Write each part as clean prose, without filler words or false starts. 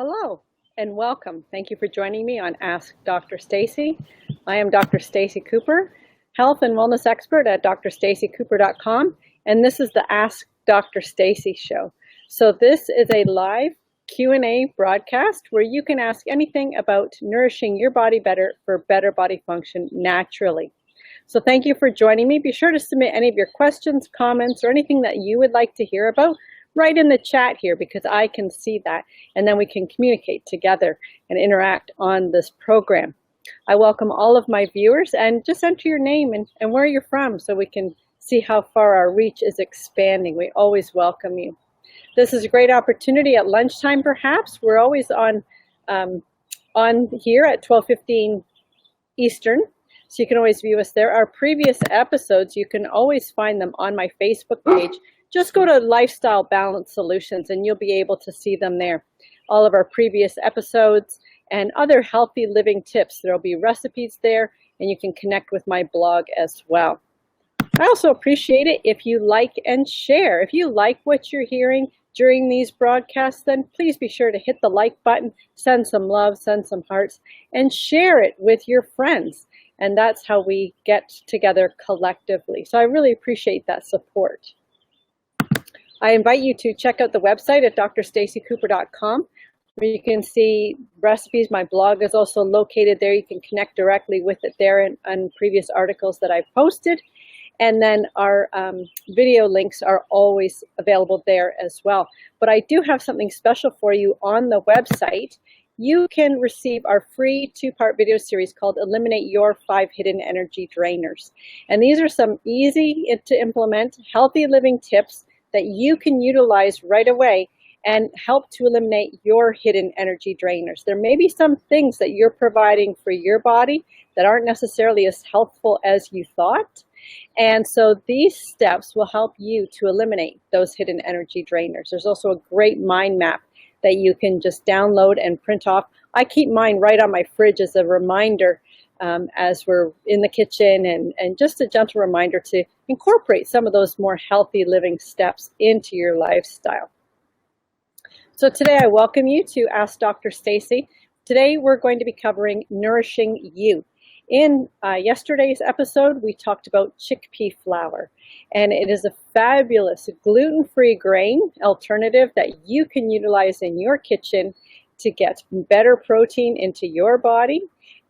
Hello and welcome. Thank you for joining me on Ask Dr. Stacey. I am Dr. Stacey Cooper, health and wellness expert at drstaceycooper.com, and this is the Ask Dr. Stacey show. So this is a live Q&A broadcast where you can ask anything about nourishing your body better for better body function naturally. So thank you for joining me. Be sure to submit any of your questions, comments, or anything that you would like to hear about right in the chat here because I can see that, and then we can communicate together and interact on this program. I welcome all of my viewers, and just enter your name and where you're from so we can see how far our reach is expanding. We always welcome you. This is a great opportunity at lunchtime perhaps. We're always on here at 12:15 Eastern. So you can always view us there. Our previous episodes, you can always find them on my Facebook page. Just go to Lifestyle Balance Solutions and you'll be able to see them there. All of our previous episodes and other healthy living tips. There'll be recipes there and you can connect with my blog as well. I also appreciate it if you like and share. If you like what you're hearing during these broadcasts, then please be sure to hit the like button, send some love, send some hearts, and share it with your friends. And that's how we get together collectively. So I really appreciate that support. I invite you to check out the website at drstaceycooper.com where you can see recipes. My blog is also located there. You can connect directly with it there and previous articles that I've posted. And then our video links are always available there as well. But I do have something special for you on the website. You can receive our free 2-part video series called Eliminate Your 5 Hidden Energy Drainers. And these are some easy to implement, healthy living tips that you can utilize right away and help to eliminate your hidden energy drainers. There may be some things that you're providing for your body that aren't necessarily as healthful as you thought. And so these steps will help you to eliminate those hidden energy drainers. There's also a great mind map that you can just download and print off. I keep mine right on my fridge as a reminder as we're in the kitchen and just a gentle reminder to incorporate some of those more healthy living steps into your lifestyle. So today I welcome you to Ask Dr. Stacey. Today we're going to be covering Nourishing You. In yesterday's episode, we talked about chickpea flour, and it is a fabulous gluten-free grain alternative that you can utilize in your kitchen to get better protein into your body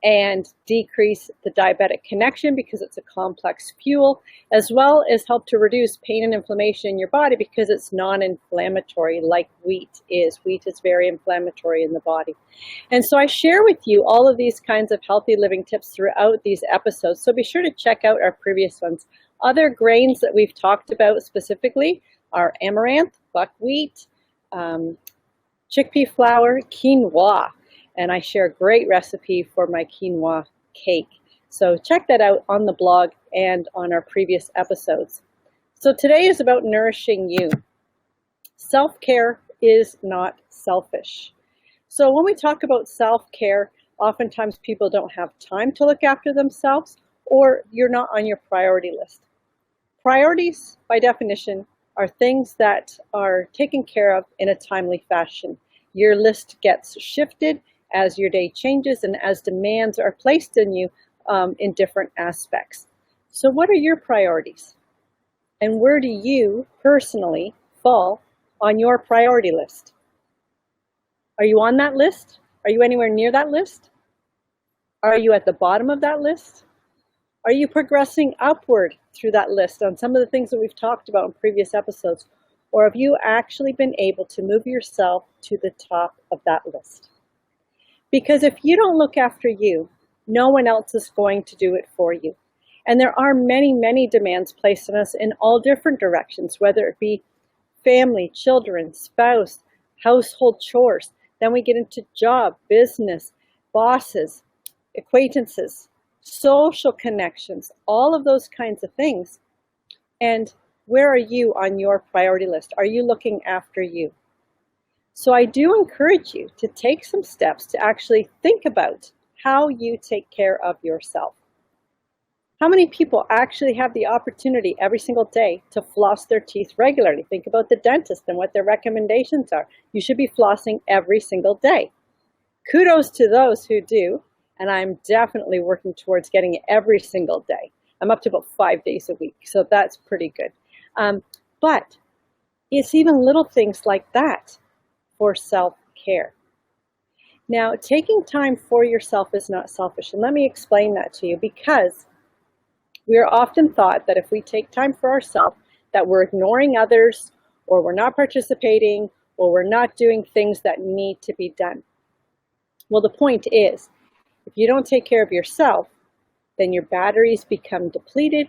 and decrease the diabetic connection because it's a complex fuel, as well as help to reduce pain and inflammation in your body because it's non-inflammatory like wheat is. Wheat is very inflammatory in the body. And so I share with you all of these kinds of healthy living tips throughout these episodes. So be sure to check out our previous ones. Other grains that we've talked about specifically are amaranth, buckwheat, chickpea flour, quinoa. And I share a great recipe for my quinoa cake. So check that out on the blog and on our previous episodes. So today is about nourishing you. Self-care is not selfish. So when we talk about self-care, oftentimes people don't have time to look after themselves or you're not on your priority list. Priorities, by definition, are things that are taken care of in a timely fashion. Your list gets shifted as your day changes and as demands are placed on you in different aspects. So what are your priorities? And where do you personally fall on your priority list? Are you on that list? Are you anywhere near that list? Are you at the bottom of that list? Are you progressing upward through that list on some of the things that we've talked about in previous episodes? Or have you actually been able to move yourself to the top of that list? Because if you don't look after you, no one else is going to do it for you. And there are many, many demands placed on us in all different directions, whether it be family, children, spouse, household chores. Then we get into job, business, bosses, acquaintances, social connections, all of those kinds of things. And where are you on your priority list? Are you looking after you? So I do encourage you to take some steps to actually think about how you take care of yourself. How many people actually have the opportunity every single day to floss their teeth regularly? Think about the dentist and what their recommendations are. You should be flossing every single day. Kudos to those who do, and I'm definitely working towards getting it every single day. I'm up to about 5 days a week, so that's pretty good. But it's even little things like that for self-care. Now, taking time for yourself is not selfish, and let me explain that to you, because we are often thought that if we take time for ourselves, that we're ignoring others, or we're not participating, or we're not doing things that need to be done. Well, the point is, if you don't take care of yourself, then your batteries become depleted,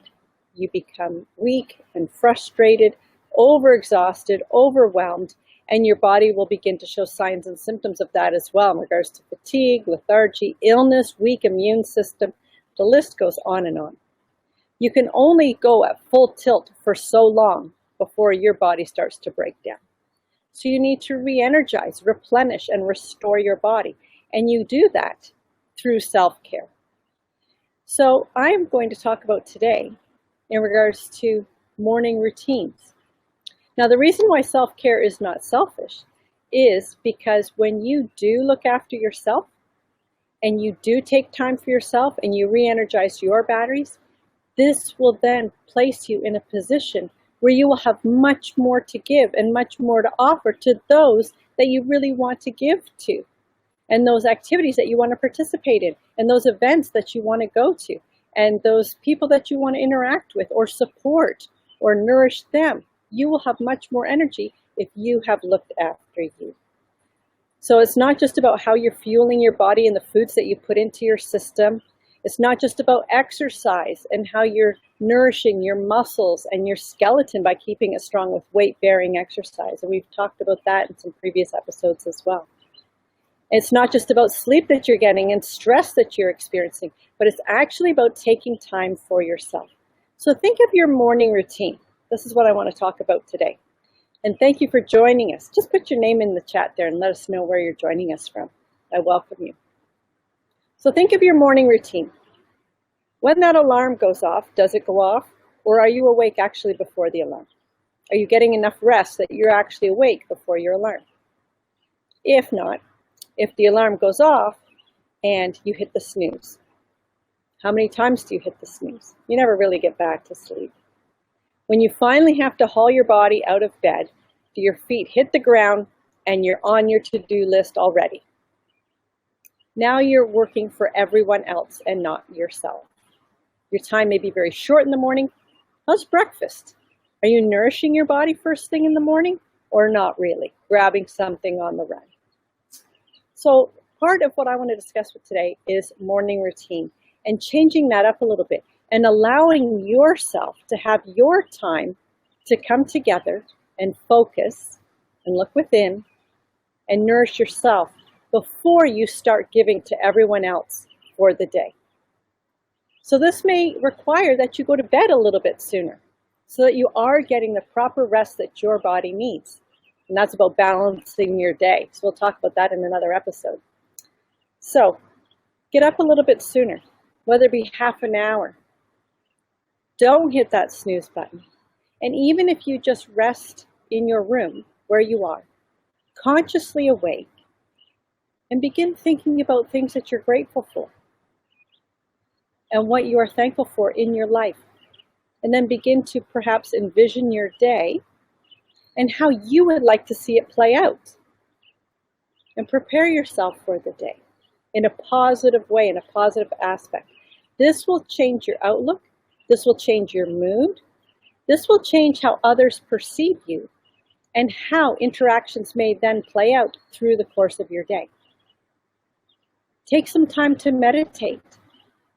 you become weak and frustrated, overexhausted, overwhelmed, and your body will begin to show signs and symptoms of that as well in regards to fatigue, lethargy, illness, weak immune system. The list goes on and on. You can only go at full tilt for so long before your body starts to break down. So you need to re-energize, replenish, and restore your body. And you do that through self-care. So I am going to talk about today in regards to morning routines. Now, the reason why self-care is not selfish is because when you do look after yourself and you do take time for yourself and you re-energize your batteries, this will then place you in a position where you will have much more to give and much more to offer to those that you really want to give to, and those activities that you want to participate in, and those events that you want to go to, and those people that you want to interact with or support or nourish them. You will have much more energy if you have looked after you. So it's not just about how you're fueling your body and the foods that you put into your system. It's not just about exercise and how you're nourishing your muscles and your skeleton by keeping it strong with weight-bearing exercise. And we've talked about that in some previous episodes as well. It's not just about sleep that you're getting and stress that you're experiencing, but it's actually about taking time for yourself. So think of your morning routine. This is what I want to talk about today. And thank you for joining us. Just put your name in the chat there and let us know where you're joining us from. I welcome you. So think of your morning routine. When that alarm goes off, does it go off? Or are you awake actually before the alarm? Are you getting enough rest that you're actually awake before your alarm? If not, if the alarm goes off and you hit the snooze, how many times do you hit the snooze? You never really get back to sleep. When you finally have to haul your body out of bed, do your feet hit the ground and you're on your to-do list already? Now you're working for everyone else and not yourself. Your time may be very short in the morning. How's breakfast? Are you nourishing your body first thing in the morning or not really? Grabbing something on the run. So part of what I want to discuss with today is morning routine and changing that up a little bit and allowing yourself to have your time to come together and focus and look within and nourish yourself before you start giving to everyone else for the day. So this may require that you go to bed a little bit sooner so that you are getting the proper rest that your body needs. And that's about balancing your day. So we'll talk about that in another episode. So get up a little bit sooner, whether it be half an hour. Don't hit that snooze button. And even if you just rest in your room where you are, consciously awake, and begin thinking about things that you're grateful for and what you are thankful for in your life. And then begin to perhaps envision your day and how you would like to see it play out. And prepare yourself for the day in a positive way, in a positive aspect. This will change your outlook. This will change your mood. This will change how others perceive you and how interactions may then play out through the course of your day. Take some time to meditate.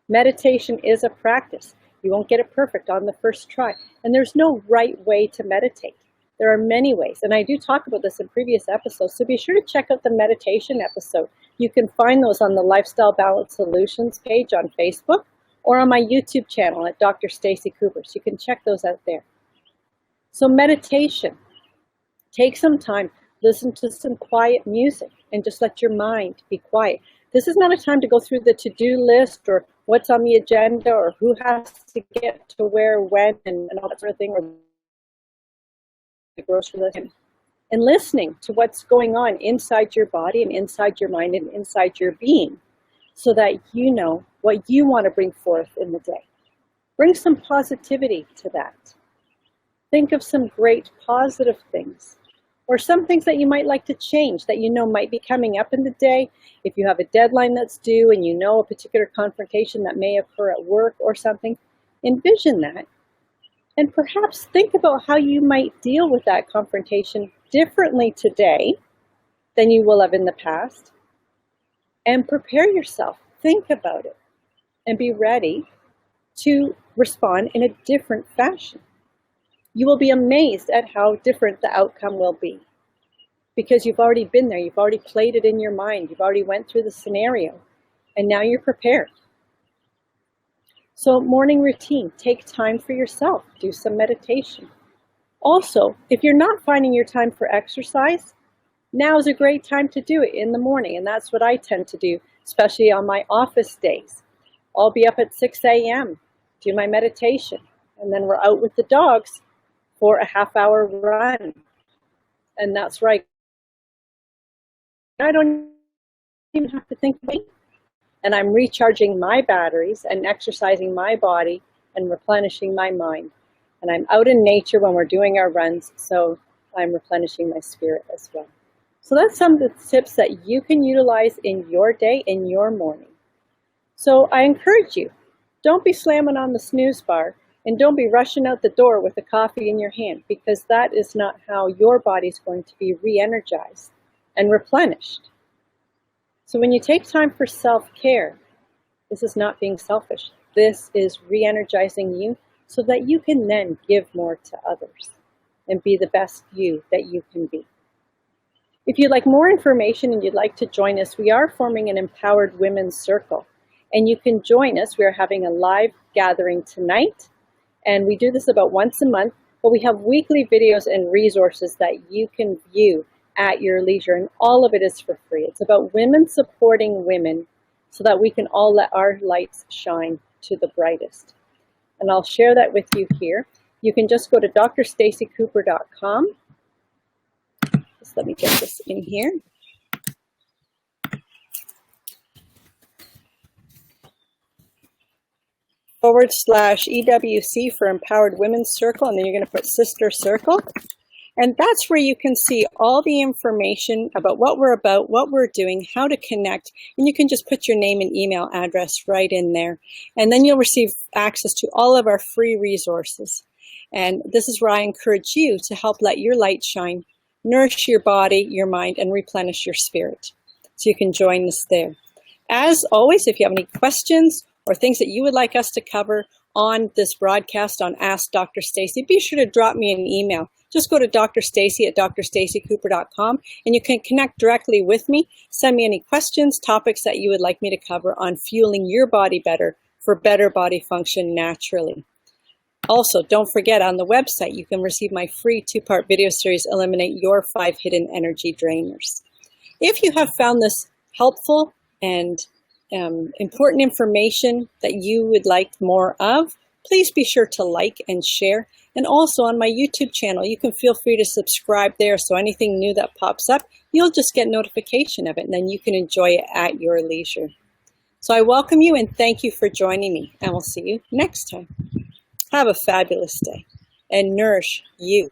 Meditation is a practice. You won't get it perfect on the first try. And there's no right way to meditate. There are many ways. And I do talk about this in previous episodes. So be sure to check out the meditation episode. You can find those on the Lifestyle Balance Solutions page on Facebook or on my YouTube channel at Dr. Stacey Cooper. So you can check those out there. So meditation. Take some time. Listen to some quiet music and just let your mind be quiet. This is not a time to go through the to-do list or what's on the agenda or who has to get to where, when, and all that sort of thing, or the grocery list. And listening to what's going on inside your body and inside your mind and inside your being so that you know what you want to bring forth in the day. Bring some positivity to that. Think of some great positive things or some things that you might like to change that you know might be coming up in the day. If you have a deadline that's due and you know a particular confrontation that may occur at work or something, envision that. And perhaps think about how you might deal with that confrontation differently today than you will have in the past. And prepare yourself. Think about it. And be ready to respond in a different fashion. You will be amazed at how different the outcome will be. Because you've already been there. You've already played it in your mind. You've already went through the scenario. And now you're prepared. So morning routine, take time for yourself, do some meditation. Also, if you're not finding your time for exercise, now is a great time to do it in the morning, and that's what I tend to do, especially on my office days. I'll be up at 6 a.m., do my meditation, and then we're out with the dogs for a half-hour run. And that's right. I don't even have to think of it. And I'm recharging my batteries and exercising my body and replenishing my mind. And I'm out in nature when we're doing our runs, so I'm replenishing my spirit as well. So that's some of the tips that you can utilize in your day, in your morning. So I encourage you, don't be slamming on the snooze bar and don't be rushing out the door with a coffee in your hand, because that is not how your body's going to be re-energized and replenished. So when you take time for self-care, this is not being selfish. This is re-energizing you so that you can then give more to others and be the best you that you can be. If you'd like more information and you'd like to join us, we are forming an Empowered Women's Circle. And you can join us. We are having a live gathering tonight. And we do this about once a month. But we have weekly videos and resources that you can view at your leisure, and all of it is for free. It's about women supporting women so that we can all let our lights shine to the brightest. And I'll share that with you here. You can just go to drstaceycooper.com. Just let me get this in here. /EWC for Empowered Women's Circle, and then you're going to put Sister Circle. And that's where you can see all the information about what we're about, what we're doing, how to connect, and you can just put your name and email address right in there. And then you'll receive access to all of our free resources. And this is where I encourage you to help let your light shine, nourish your body, your mind, and replenish your spirit. So you can join us there. As always, if you have any questions or things that you would like us to cover on this broadcast on Ask Dr. Stacey, be sure to drop me an email. Just go to drstacey@drstaceycooper.com and you can connect directly with me. Send me any questions, topics that you would like me to cover on fueling your body better for better body function naturally. Also, don't forget, on the website, you can receive my free 2-part video series, Eliminate Your 5 Hidden Energy Drainers. If you have found this helpful and important information that you would like more of, please be sure to like and share. And also on my YouTube channel, you can feel free to subscribe there, so anything new that pops up, you'll just get notification of it, and then you can enjoy it at your leisure. So I welcome you and thank you for joining me, and we'll see you next time. Have a fabulous day and nourish you.